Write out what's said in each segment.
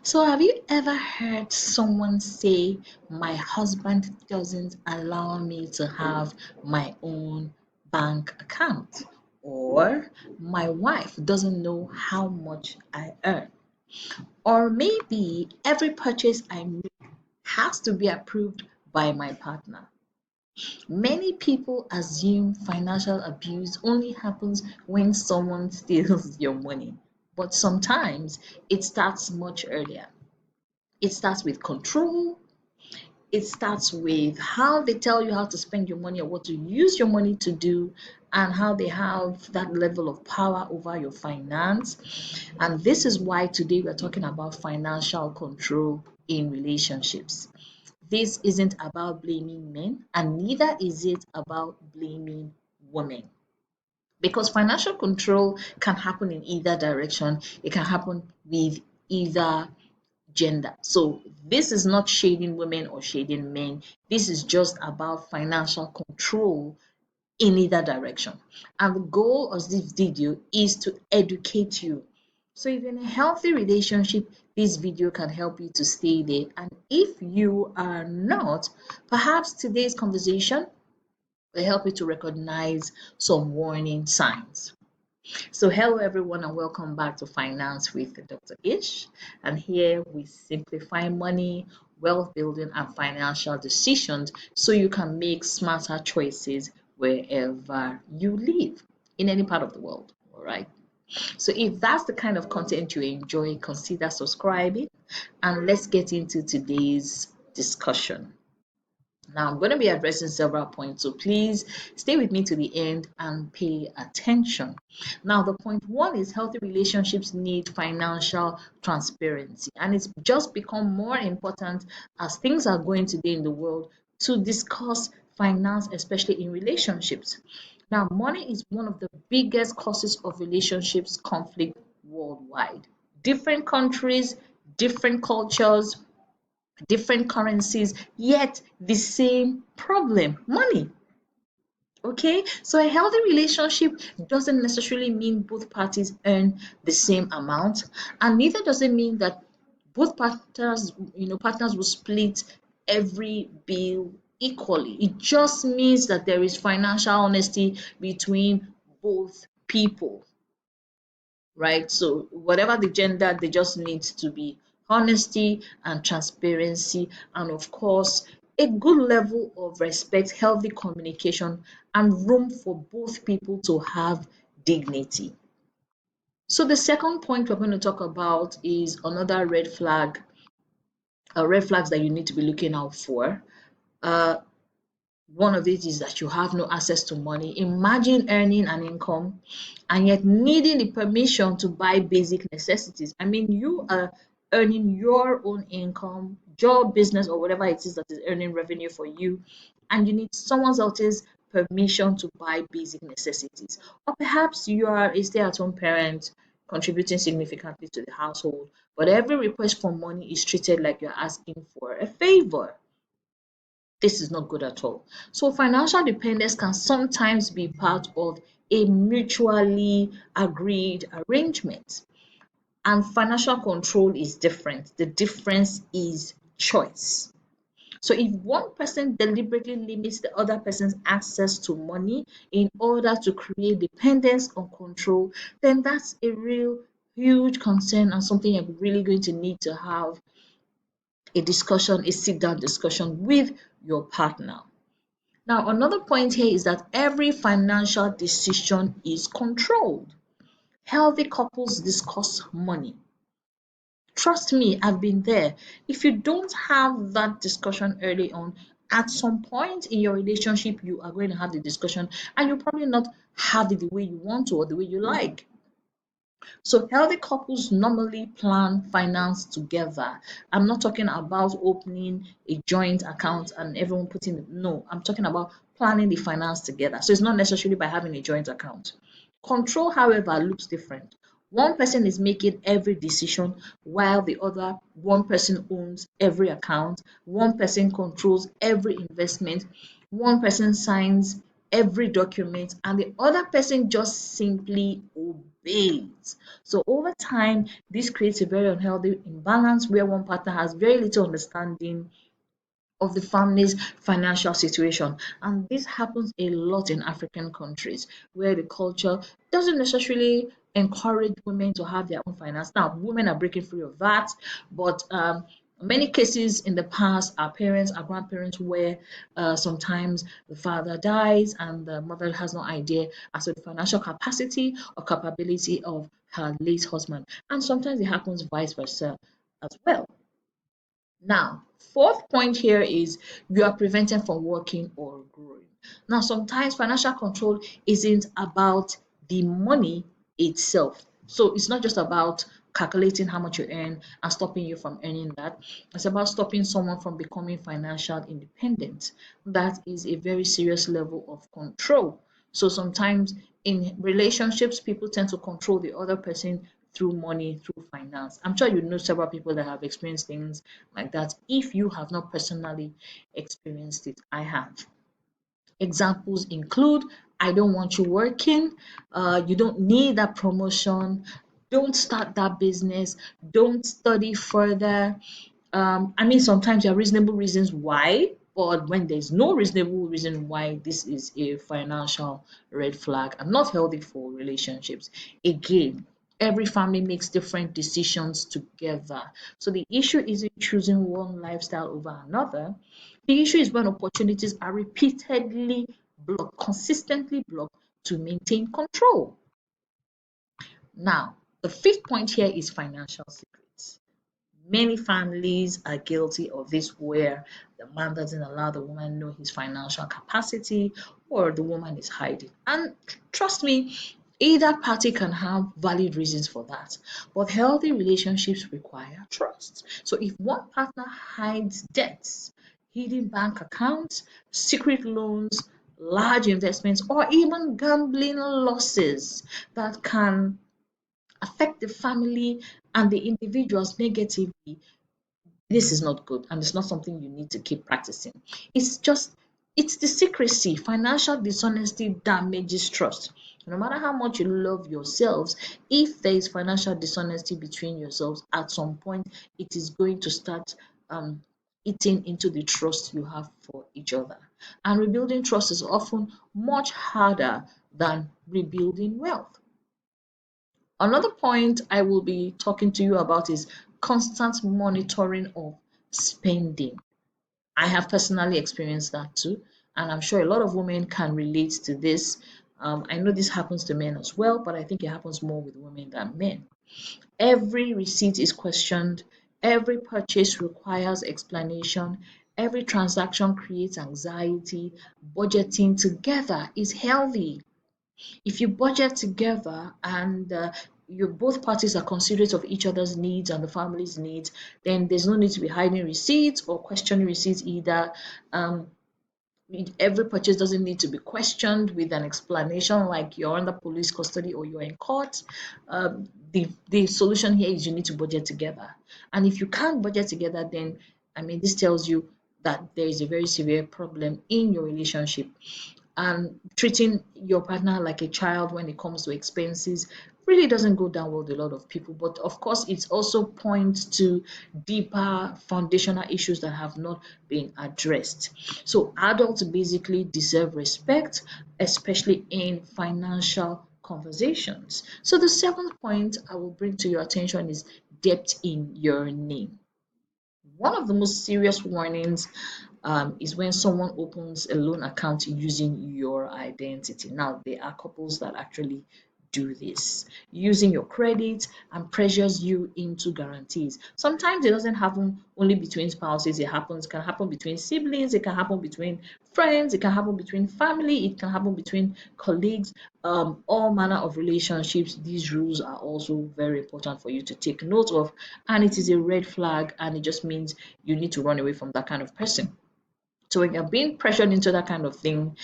So, have you ever heard someone say, my husband doesn't allow me to have my own bank account? Or my wife doesn't know how much I earn? Or maybe every purchase I make has to be approved by my partner. Many people assume financial abuse only happens when someone steals your money, but sometimes it starts much earlier. It starts with control. It starts with how they tell you how to spend your money or what to use your money to do, and how they have that level of power over your finance. And this is why today we're talking about financial control in relationships. This isn't about blaming men, and neither is it about blaming women. Because financial control can happen in either direction, it can happen with either gender. So this is not shading women or shading men. This is just about financial control in either direction. And the goal of this video is to educate you. So if you're in a healthy relationship, this video can help you to stay there. And if you are not, perhaps today's conversation will help you to recognize some warning signs. So, hello everyone, and welcome back to Finance with Dr. Ish. And here we simplify money, wealth building, and financial decisions so you can make smarter choices wherever you live in any part of the world. All right. So, if that's the kind of content you enjoy, consider subscribing, and let's get into today's discussion. Now, I'm going to be addressing several points, so please stay with me to the end and pay attention. Now, the point one is healthy relationships need financial transparency, and it's just become more important as things are going today in the world to discuss finance, especially in relationships. Now, money is one of the biggest causes of relationships conflict worldwide. Different countries, different cultures, different currencies, yet the same problem money. Okay, so a healthy relationship doesn't necessarily mean both parties earn the same amount, and neither does it mean that both partners will split every bill equally. It just means that there is financial honesty between both people, right? So whatever the gender, there just needs to be honesty and transparency, and of course, a good level of respect, healthy communication, and room for both people to have dignity. So the second point we're going to talk about is another red flags that you need to be looking out for. Uh, One of it is that you have no access to money. Imagine earning an income and yet needing the permission to buy basic necessities. I mean, you are earning your own income, your business, or whatever it is that is earning revenue for you, and you need someone else's permission to buy basic necessities. Or perhaps you are a stay at home parent contributing significantly to the household, but every request for money is treated like you're asking for a favor. This is not good at all. So financial dependence can sometimes be part of a mutually agreed arrangement. And financial control is different. The difference is choice. So if one person deliberately limits the other person's access to money in order to create dependence or control, then that's a real huge concern and something you're really going to need to have a discussion, a sit down discussion with your partner. Now, another point here is that every financial decision is controlled. Healthy couples discuss money. Trust me, I've been there. If you don't have that discussion early on, at some point in your relationship, you are going to have the discussion and you'll probably not have it the way you want to or the way you like. So healthy couples normally plan finance together. I'm not talking about opening a joint account and everyone putting no, I'm talking about planning the finance together. So it's not necessarily by having a joint account. Control, however, looks different. One person is making every decision while the other one person owns every account, one person controls every investment, one person signs every document and the other person just simply obeys. So over time, this creates a very unhealthy imbalance where one partner has very little understanding of the family's financial situation. And this happens a lot in African countries where the culture doesn't necessarily encourage women to have their own finance. Now, women are breaking free of that, but many cases in the past, our parents, our grandparents, where sometimes the father dies and the mother has no idea as to the financial capacity or capability of her late husband. And sometimes it happens vice versa as well. Now, fourth point here is you are prevented from working or growing. Now, sometimes financial control isn't about the money itself. So it's not just about calculating how much you earn and stopping you from earning that. It's about stopping someone from becoming financial independent. That is a very serious level of control. So sometimes in relationships, people tend to control the other person through money, through finance. I'm sure you know several people that have experienced things like that. If you have not personally experienced it, I have. Examples include I don't want you working, you don't need that promotion, don't start that business, don't study further. I mean, sometimes there are reasonable reasons why, but when there's no reasonable reason why, this is a financial red flag and not healthy for relationships. Again, every family makes different decisions together. So the issue isn't choosing one lifestyle over another. The issue is when opportunities are repeatedly blocked, consistently blocked to maintain control. Now, the fifth point here is financial secrets. Many families are guilty of this where the man doesn't allow the woman know his financial capacity or the woman is hiding. And trust me, either party can have valid reasons for that. But healthy relationships require trust. So if one partner hides debts, hidden bank accounts, secret loans, large investments, or even gambling losses that can affect the family and the individuals negatively, this is not good and it's not something you need to keep practicing. It's just, it's the secrecy. Financial dishonesty damages trust. No matter how much you love yourselves, if there is financial dishonesty between yourselves, at some point it is going to start um, eating into the trust you have for each other. And rebuilding trust is often much harder than rebuilding wealth. Another point I will be talking to you about is constant monitoring of spending. I have personally experienced that too, and I'm sure a lot of women can relate to this. I know this happens to men as well, but I think it happens more with women than men. Every receipt is questioned, every purchase requires explanation, every transaction creates anxiety. Budgeting together is healthy. If you budget together and you both parties are considerate of each other's needs and the family's needs, then there's no need to be hiding receipts or questioning receipts either. Um, every purchase doesn't need to be questioned with an explanation like you're under police custody or you're in court. The solution here is you need to budget together. And if you can't budget together, then I mean, this tells you that there is a very severe problem in your relationship, and treating your partner like a child when it comes to expenses really doesn't go down well with a lot of people. But of course, it also points to deeper foundational issues that have not been addressed. So adults basically deserve respect, especially in financial conversations. So the seventh point I will bring to your attention is debt in your name. One of the most serious warnings is when someone opens a loan account using your identity. Now, there are couples that actually do this, using your credit and pressures you into guarantees. Sometimes it doesn't happen only between spouses, can happen between siblings, it can happen between friends, it can happen between family, it can happen between colleagues, all manner of relationships. These rules are also very important for you to take note of, and it is a red flag, and it just means you need to run away from that kind of person. So when you're being pressured into that kind of thing,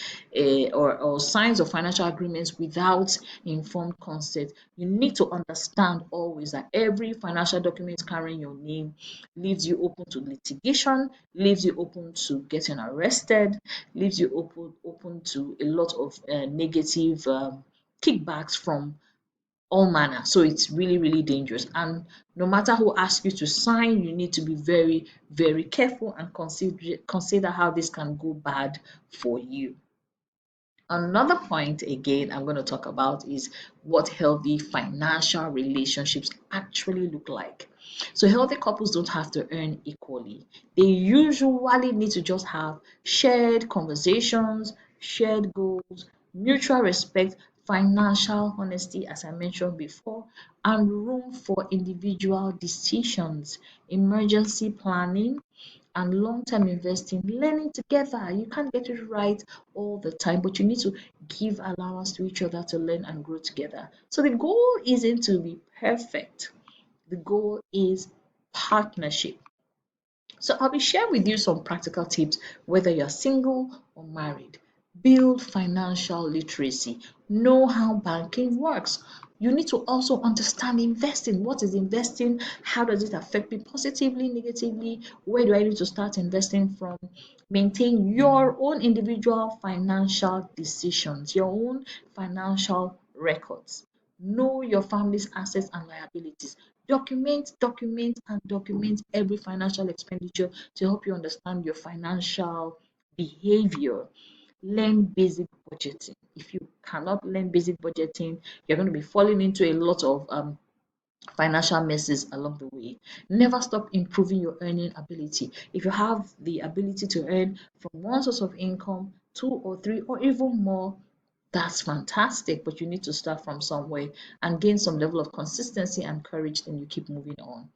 or signs of financial agreements without informed consent, you need to understand always that every financial document carrying your name leaves you open to litigation, leaves you open to getting arrested, leaves you open to a lot of negative kickbacks from all manner. So it's really, really dangerous. And no matter who asks you to sign, you need to be very, very careful and consider how this can go bad for you. Another point, again, I'm going to talk about is what healthy financial relationships actually look like. So, healthy couples don't have to earn equally. They usually need to just have shared conversations, shared goals, mutual respect, financial honesty, as I mentioned before, and room for individual decisions, emergency planning, and long-term investing, learning together. You can't get it right all the time, but you need to give allowance to each other to learn and grow together. So the goal isn't to be perfect. The goal is partnership. So I'll be sharing with you some practical tips whether you're single or married. Build financial literacy. Know how banking works. You need to also understand investing. What is investing? How does it affect me positively, negatively? Where do I need to start investing from? Maintain your own individual financial decisions, your own financial records. Know your family's assets and liabilities. And document every financial expenditure to help you understand your financial behavior. Learn basic budgeting. If you cannot learn basic budgeting, you're going to be falling into a lot of financial messes along the way. Never stop improving your earning ability. If you have the ability to earn from one source of income, two or three, or even more, that's fantastic, but you need to start from somewhere and gain some level of consistency and courage, then you keep moving on,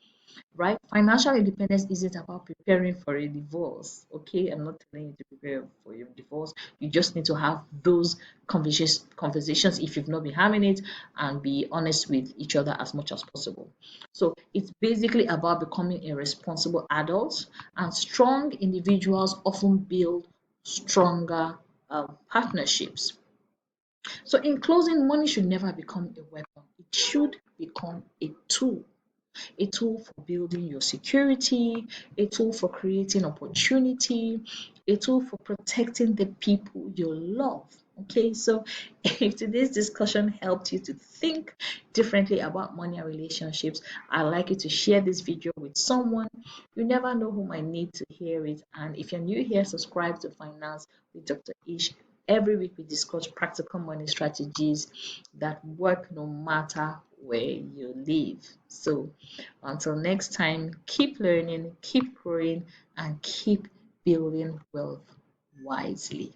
right? Financial independence isn't about preparing for a divorce. Okay, I'm not telling you to prepare for your divorce. You just need to have those conversations if you've not been having it, and be honest with each other as much as possible. So it's basically about becoming a responsible adult, and strong individuals often build stronger partnerships. So in closing, money should never become a weapon. It should become a tool for building your security, a tool for creating opportunity, a tool for protecting the people you love. Okay, so if today's discussion helped you to think differently about money and relationships, I'd like you to share this video with someone. You never know who might need to hear it. And if you're new here, subscribe to Finance with Dr. Ish. Every week we discuss practical money strategies that work no matter where you live. So until next time, keep learning, keep growing, and keep building wealth wisely.